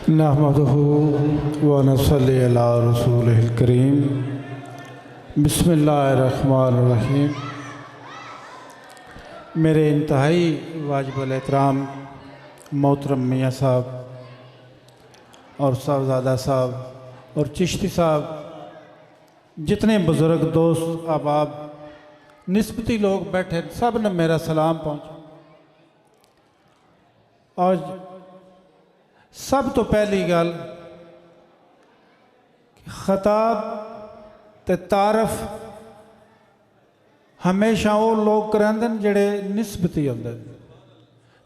नहमदुहु व नसल्ली अला रसूलिहिल करीम। बिस्मिल्लाहिर्रहमानिर्रहीम। मेरे इंतहाई वाजिबुल एहतराम मोहतरम मियाँ साहब और साहबजादा साहब और चिश्ती साहब, जितने बुज़ुर्ग दोस्त अहबाब निस्बती लोग बैठे, सब ने मेरा सलाम पहुँचा। और सब तो पहली गल खिताब ते तारफ हमेशा वो लोग करांदे जेड़े निस्बती होंदे,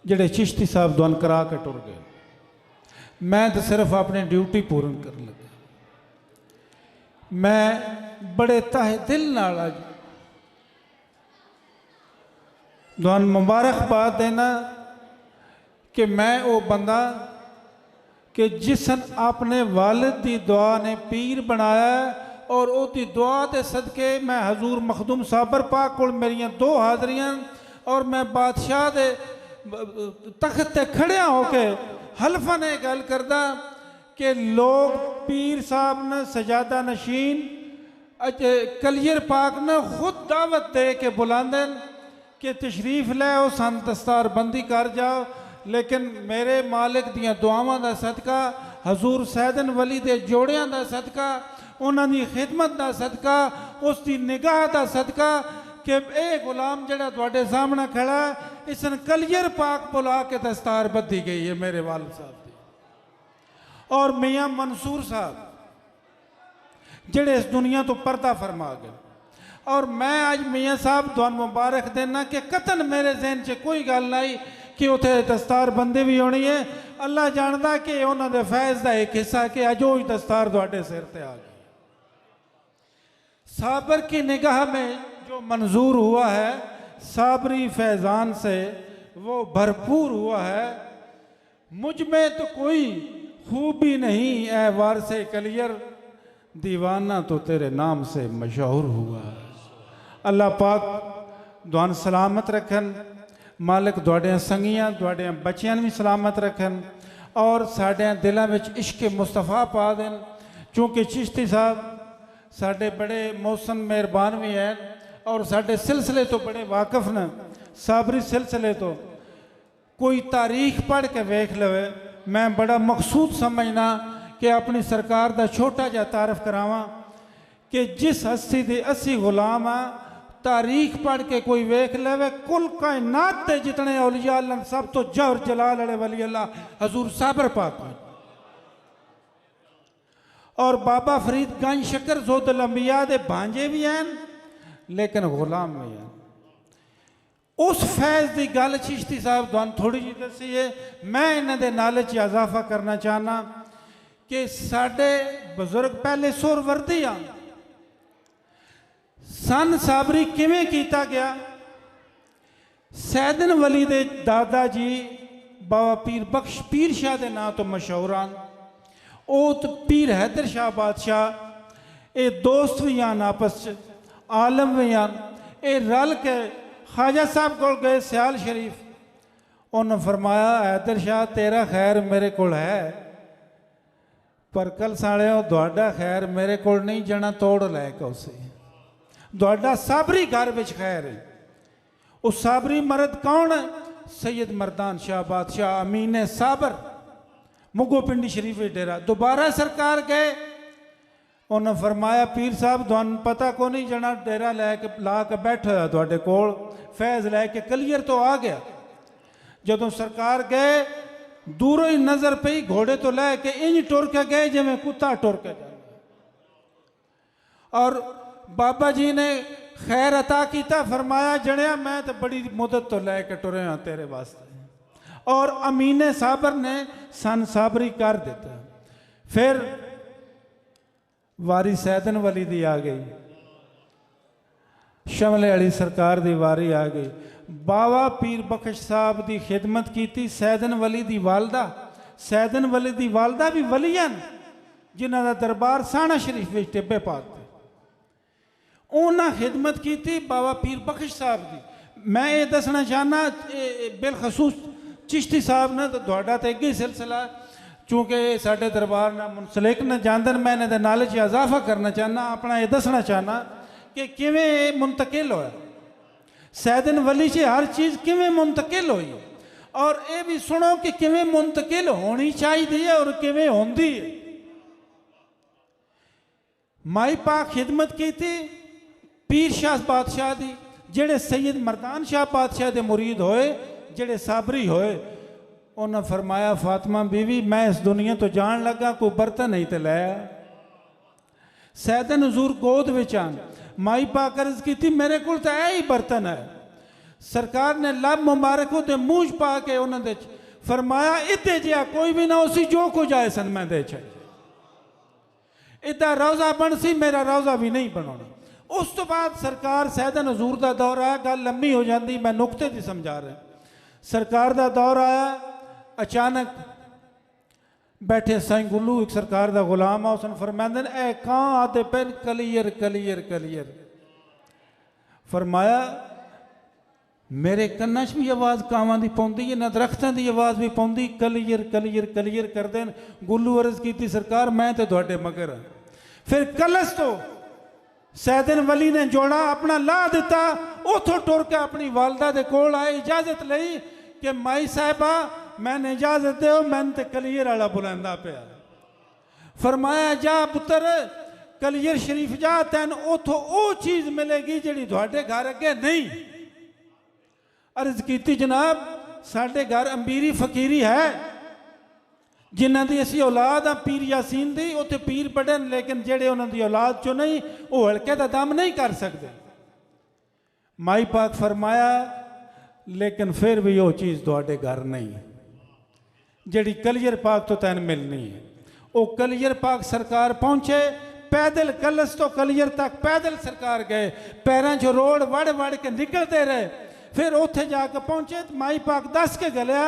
जेड़े चिश्ती साहब दुआन करा के टुर गए। मैं तो सिर्फ अपनी ड्यूटी पूर्ण कर लगा। मैं बड़े तहे दिल नाल अज दुआन मुबारकबाद देना कि मैं वो बंदा कि जिसन अपने वालिद की दुआ ने पीर बनाया और उसकी दुआ के सदके मैं हजूर मखदूम साबर पाक को मेरिया 2 हाज़रियां और मैं बादशाह के तख्त ते खड़िया होके हल्फा ने गल करदा कि लोग पीर साहब ने सजादा नशीन कलियर पाक ने खुद दावत दे के बुलांदे कि तशरीफ ले आओ, सन दस्तार बंदी कर जाओ। लेकिन मेरे मालिक दियां दुआवां दा सदका, हजूर सैदन वली दे जोड़ियां दा सदका, उन्होंने खिदमत का सदका, उसकी निगाह का सदका कि यह गुलाम जड़ा तुहाडे सामने खड़ा है, इसने कलियर पाक बुला के दस्तार बद्धी गई है मेरे वालिद साहब की। और मियाँ मंसूर साहब जड़े इस दुनिया तो पर्दा फरमा गए। और मैं आज मियाँ साहब तुहानू मुबारक देना कि कतन मेरे जहन से कोई गल नहीं कि उथे दस्तार बंदी भी होनी है। अल्लाह जानता कि उन्होंने फैज़ का एक हिस्सा कि अज वो दस्तार तुहाडे सिर ते आ गई। साबर की निगाह में जो मंजूर हुआ है, साबरी फैज़ान से वो भरपूर हुआ है। मुझ में तो कोई खूबी नहीं ऐ वारसे कलियर, दीवाना तो तेरे नाम से मशहूर हुआ है। अल्लाह पाक दुआन सलामत रखन, मालिक तुहाडियां संगियां तुहाडियां बच्चियां भी सलामत रखन और साढ़े दिलों में इश्क मुस्तफ़ा पा देन। चूँकि चिश्ती साहब साढ़े बड़े मौसम मेहरबान भी हैं और साढ़े सिलसिले तो बड़े वाकफ न। साबरी सिलसिले तो कोई तारीख पढ़ के वेख लवे, मैं बड़ा मकसूद समझना कि अपनी सरकार का छोटा जा तारफ करावां कि जिस हस्ती दे 80 गुलाम आ, तारीख पढ़ के कोई वेख लेवे, कुल कायनात के जितने औलिया अल्लाह सब तो जौहर जलाल वाले वली अल्लाह हजूर साबर पाक में। और बाबा फरीद गंज शकर ज़ोदुल अंबिया दे भांजे भी हैं लेकिन गुलाम भी हैं। उस फैज़ की गल चिश्ती साहब तुहानू थोड़ी जी दसी है। मैं इन्हां दे नाले च इजाफा करना चाहना कि साडे बुजुर्ग पहले सुर वर्दी आ। सन साबरी किवें कीता गया? सैदन वली दे दादा जी बाबा पीर बख्श पीर शाह के नाम तो मशहूर हैं। वो तो पीर हैदर शाह बादशाह, ये दोस्त भी हैं आपस च, आलम भी हैं। ये रल के ख्वाजा साहब को गए सियाल शरीफ, उन्होंने फरमाया हैदर शाह तेरा खैर मेरे को है, पर कल सालिओ तुहाडा खैर मेरे को नहीं जाना, तोड़ लैके उसे तुहाडा साबरी घर में खैर है। उस साबरी मर्द कौन है? सैयद मर्दान शाह बादशाह अमीन साबर, मुगो पिंडी शरीफ डेरा। दोबारा सरकार गए, उन्होंने फरमाया पीर साहब तुहानू पता को नहीं जाना, डेरा लैके ला के बैठा तुहाडे कोल, फैज़ लैके कलियर तो आ गया। जदों सरकार गए दूरों ही नज़र पई, घोड़े तो लैके इंज टुर के गए जिमें कुत्ता टुर के जाए। और बाबा जी ने खैर अता किया, फरमाया जड़िया मैं तो बड़ी मुदत तो लैके टुरे हाँ तेरे वास्ते। और अमीने साबर ने सन साबरी कर दिता। फिर वारी सैदन वली दी आ गई, शमले वाली सरकार दी वारी आ गई। बाबा पीर बख्श साहब की खिदमत की सैदन वली दी वालदा। सैदन वली दी वालदा भी वलीयन जिन्हों का दरबार साना शरीफ में टिब्बे पाक, उन्हें खिदमत की बाबा पीर बख्श साहब की। मैं ये दसना चाहना बिलखसूस चिश्ती साहब ने तो तुहाडा तो एक ही सिलसिला चूँकि साढ़े दरबार ना मुंसलिक न जानदन, मैं इन्हां दे नॉलेज इजाफा करना चाहना, अपना ये दसना चाहना कि किवें मुंतकिल होया सैयदन वली से हर चीज़ किवें मुंतकिल हुई, और ये भी सुनो कि किवें मुंतकिल होनी चाहिए और किवें होंदी है। माई पाक खिदमत की थी पीर शाह बादशाह दी, जेड़े सैयद मर्दान शाह बादशाह दे मुरीद होए, जेड़े साबरी होए, उन्हें फरमाया फातिमा बीवी मैं इस दुनिया तो जान लगा, कोई बर्तन नहीं तो लाया। सैयदन हजूर गोद विच आन, माई पाक अर्ज की थी मेरे को तो यही बर्तन है। सरकार ने लब मुबारक होते मूंछ पा के उन्होंने फरमाया इतने जिहा कोई भी ना उसी जो कुछ आए सन मैं दे चाहिए, इतना रोज़ा बन सी मेरा रोज़ा भी नहीं बनाना। उस तो बाद सरकार सैयदन हजूर का दौर आया, गल लंबी हो जाती, मैं नुकते की समझा रहा। सरकार का दौर आया, अचानक बैठे साईं गुल्लू एक सरकार का गुलाम आ, उसने फरमाया ए कां आते पे कलीयर कलीयर कलीयर। फरमाया मेरे कन्ना च भी आवाज़ कावां दी पौंदी है, ना दरख्तां दी आवाज़ भी पौंदी, कलीयर कलीयर कलीयर करते हैं। गुल्लू अर्ज की सरकार मैं तो तुहाडे मगर हाँ। फिर कलस तो सैयदन वली ने जोड़ा अपना ला दिता, उथों टुर के अपनी वालदा दे कोल आए, इजाजत लई कि माई साहिबा मैंने इजाजत दो, मैंने तो कलीयर वाला बुलांदा पिया। फरमाया जा पुत्र कलीयर शरीफ जा, तैन उथों वो चीज़ मिलेगी जिहड़ी तुहाडे घर अगे नहीं। अर्ज की जनाब साढ़े घर अमीरी फकीरी है, जिन्हों की असी औलाद हाँ पीर यासीन दी, उत्थे पीर पढ़न, लेकिन जेड़े उन्होंने औलाद चो नहीं वो हल्के का दम नहीं कर सकते। माई पाक फरमाया लेकिन फिर भी वो चीज़ तुहाडे घर नहीं, जेड़ी कलियर पाक तो तैन मिलनी है। वो कलियर पाक सरकार पहुँचे, पैदल कलस तो कलियर तक पैदल सरकार गए, पैरों चो रोड वड़ वड़ के निकलते रहे। फिर उत्थे जाके पहुँचे, माई पाक दस के गलिया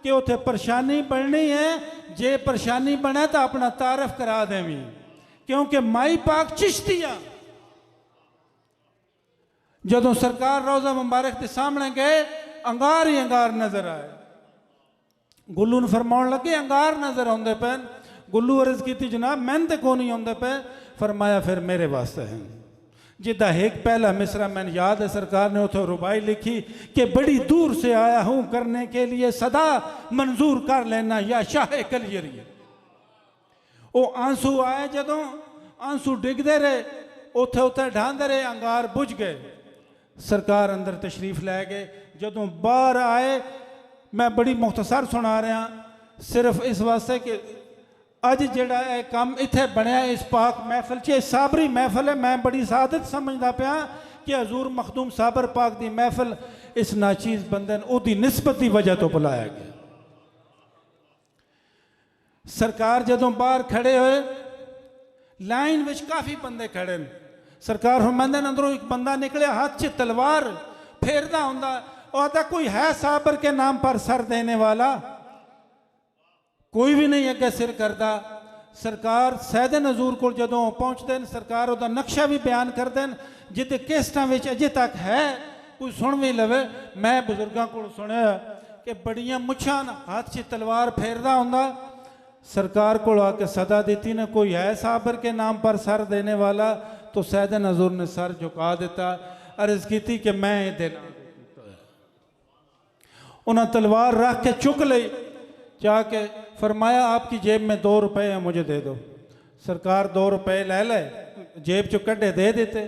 कि उत्थे परेशानी बननी है, जे परेशानी बने तो अपना तारफ करा देवी, क्योंकि माई पाक चिश्तिया। जदों सरकार रोज़ा मुबारक के सामने गए, अंगार ही अंगार नजर आए। गुल्लू ने फरमाउण लगे अंगार नजर आते पे। गुल्लू अर्ज की जनाब मैंने तो को नहीं आते पे। फरमाया फिर मेरे वास्ते हैं। जिदा एक पहला मिसरा मैंने याद है, सरकार ने उतो रुबाई लिखी कि बड़ी दूर से आया हूँ करने के लिए सदा मंजूर कर लेना या शाह कलियरी। वो आंसू आए, जदों आंसू डिगते रहे, उथे उथे ढांदे रहे, अंगार बुझ गए। सरकार अंदर तशरीफ लै गए। जदों बाहर आए, मैं बड़ी मुख्तसर सुना रहा, सिर्फ इस वास्ते कि अज जड़ा काम इत्थे बनया इस पाक महफिल च साबरी महफिल है। मैं बड़ी सादत समझदा पिया कि हजूर मखदूम साबर पाक दी महफिल इस नाचीज़ बंदे ओदी निस्बत की वजह तो बुलाया गया। सरकार जदों बाहर खड़े हुए, लाइन विच काफ़ी बंदे खड़े ने। सरकार फरमांदे अंदरों एक बंदा निकलिया, हाथ च तलवार फेरदा हुंदा, और आता कोई है साबर के नाम पर सर देने वाला? कोई भी नहीं अगे सिर करता। सरकार सैयदन हजूर को जदों पहुँचते हैं, सरकार उसका नक्शा भी बयान करते हैं, जिते किस्तां विच अजे तक है, कोई सुन भी लवे। मैं बुजुर्गों को सुनिया कि बड़ियां मुछां हाथ च तलवार फेरदा हुंदा। सरकार को आके सदा दी ने कोई है साबर के नाम पर सर देने वाला? तो सैयदन हजूर ने सर झुका दिता, अर्ज की कि मैं देना। उन्हें तलवार रख के चुक ली, जाके फरमाया आपकी जेब में 2 रुपए हैं, मुझे दे दो। सरकार 2 रुपए ले ले, जेब चो कड्ढे दे देते।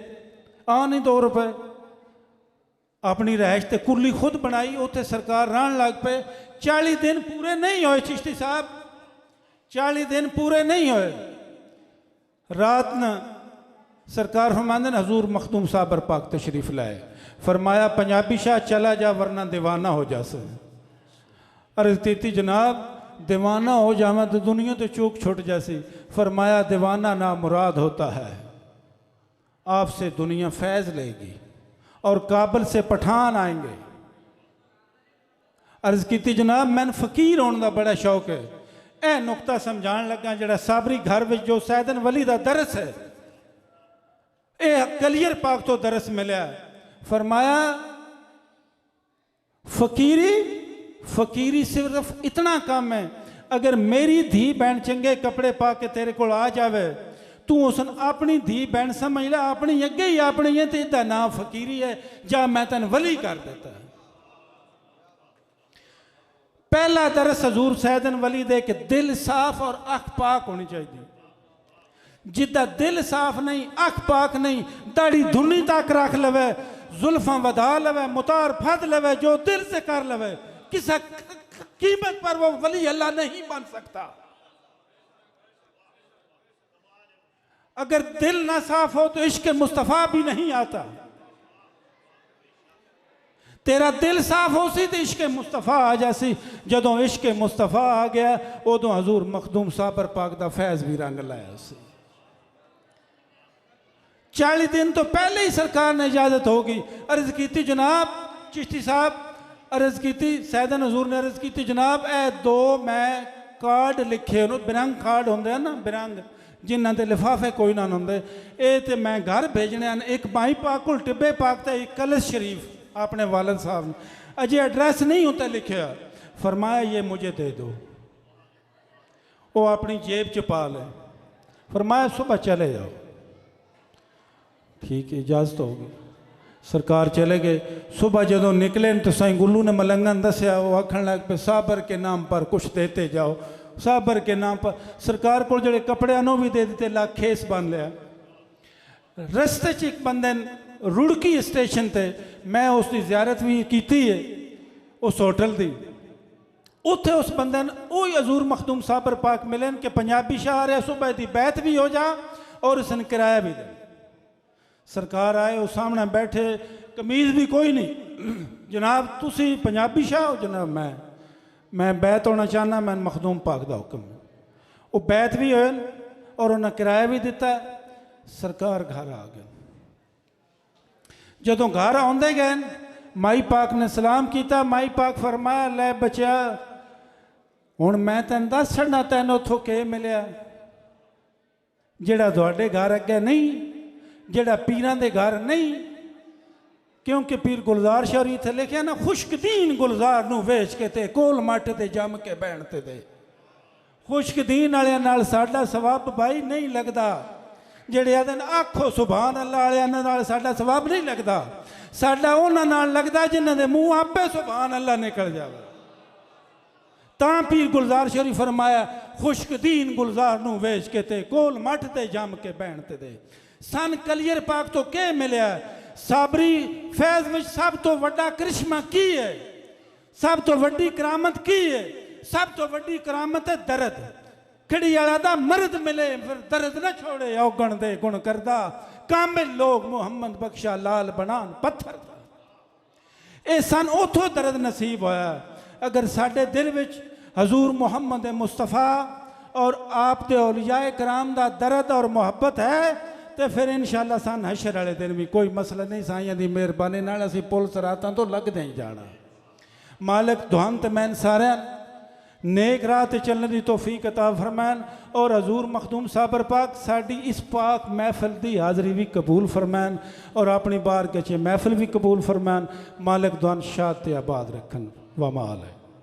नहीं 2 रुपए। अपनी रहायश ते कुर्ली खुद बनाई, उत्थे सरकार रहन लग पे। 40 दिन पूरे नहीं होए चिश्ती साहब, 40 दिन पूरे नहीं होए। रात न सरकार फरमांदे ने हजूर मखदूम साबर पाक तशरीफ लाए। फरमाया पंजाबी शाह चला जा वरना दीवाना हो जासे। अर्ज की जनाब दीवाना हो जावा तो दुनिया तो चूक छुट जासी। फरमाया दीवाना ना मुराद होता है, आपसे दुनिया फैज़ लेगी और काबल से पठान आएंगे। अर्ज की जनाब मैंने फकीर होने का बड़ा शौक है। यह नुकता समझाण लगा, जड़ा साबरी घर में जो सैयदन वली का दरस है, यह कलियर पाक तो दरस मिलया। फरमाया फकीरी सिर्फ इतना काम है, अगर मेरी धी भैन चंगे कपड़े पा के तेरे को आ जावे, तू उसन अपनी धी भैन समझ ला, अपनी अगे ही अपनी है, तो इसका नाम फकीरी है, जा मैं तेन वली कर देता। पहला दरस हजूर सैयदन वली दे के दिल साफ और अख पाक होनी चाहिए। जिदा दिल साफ नहीं, अख पाक नहीं, दाढ़ी धुनी तक रख लवे, जुल्फा वधा लवे, मुतार फद लवे, जो दिल से कर लवे, किसी कीमत पर वो वली अल्लाह नहीं बन सकता। अगर दिल ना साफ हो तो इश्क मुस्तफ़ा भी नहीं आता। तेरा दिल साफ हो सी तो इश्क मुस्तफ़ा आ जासी। जदों इश्क मुस्तफ़ा आ गया उदों हजूर मखदूम साबर पाक दा फैज़ भी रंग लाया सी। 40 दिन तो पहले ही सरकार ने इजाजत होगी। अर्ज की जनाब चिश्ती साहब, अर्ज की सैयदन हजूर ने अर्ज की जनाब ए 2 मैं कार्ड लिखे, बिरंग कार्ड होंगे ना, बिरंग जिन्हों के लिफाफे कोई ना होंगे, ये तो मैं घर भेजने हैं। एक माई पाक को टिब्बे पाक तो एक कलश शरीफ अपने वालिद साहब ने, अजय एड्रैस नहीं होता लिखा। फरमाया ये मुझे दे दो, वो अपनी जेब च पा ले। फरमाया सुबह चले जाओ। ठीक है, इजाजत होगी। सरकार चले गए। सुबह जदों निकले तो साईं गुल्लू ने मलंगन दसिया, वो आखन लग पे साबर के नाम पर कुछ देते जाओ, साबर के नाम पर। सरकार को जड़े कपड़े अनो भी दे देते, ला खेस बन लिया। रस्ते च एक बंदे रुड़की स्टेशन ते मैं उसकी जियारत भी की है, उस होटल की। उत्थे उस बंदे ने वही हजूर मखदूम साबर पाक मिलन के पंजाबी शाह आ रहा, सुबह की बैत भी हो जा और उसने किराया भी दे। सरकार आए, वो सामने बैठे, कमीज भी कोई नहीं। जनाब तुसी पंजाबी शाह हो? जनाब मैं बैत होना चाहना, मैं मखदूम पाक का हुक्म। वो बैत भी होए और उन्हें किराया भी दिता। सरकार घर आ गए। जदों घर आउंदे गए माई पाक ने सलाम किया। माई पाक फरमाया लै बच्चा हुण मैं तेन दस छड़ना तेन उथों के मिलिया जेड़ा तुहाडे घर अगे नहीं, जेड़ा पीरां दे घर नहीं। क्योंकि पीर गुलजार शहरी थे लिखा ना, खुशकदीन गुलजार नूं वेच के ते कोल मट ते जम के बहन ते दे। खुशकदीन वाले नाल साडा सवाब भाई नहीं लगता। जेड़े आदन आखो सुभान अल्लाह वाले नाल साडा सवाब नहीं लगता। साडा उन्हां नाल लगदा जिन्हां दे मूँह आपे सुभान अल्लाह निकल जावे। तां पीर गुलजार शरीफ फरमाया खुशकदीन गुलजार नूं वेच के ते कोल मट ते जम के बहन ते दे। सन कलियर पाक तो के मिलिया? साबरी फैज में सब तो वड्डा करिश्मा की है, सब तो वड्डी करामत की है? सब तो वड्डी करामत है दर्द। खड़ी वाला दा मर्द मिले फिर दर्द न छोड़े, औगण दे गुण करदा कामिल लोग मुहम्मद बख्शा लाल बनान पत्थर। ये सन उथों दर्द नसीब होया। अगर साडे दिल विच हजूर मुहम्मद मुस्तफ़ा और आप दे औलियाए कराम दा दर्द और मुहब्बत है तो फिर इंशाअल्लाह सन हशर वाले दिन भी कोई मसला नहीं। साइयां दी मेहरबानी नाल असीं पुलिस रातां तो लगदे ही जाना। मालिक तुहां ते मैन सारियां नेक राह ते चलने की तौफीक अता फरमैन और हजूर मखदूम साबर पाक साड़ी इस पाक महफिल की हाज़री भी कबूल फरमैन और अपनी बारगाह च महफिल भी कबूल फरमैन। मालिक दुआन शाद ते आबाद रखन। वमाल है।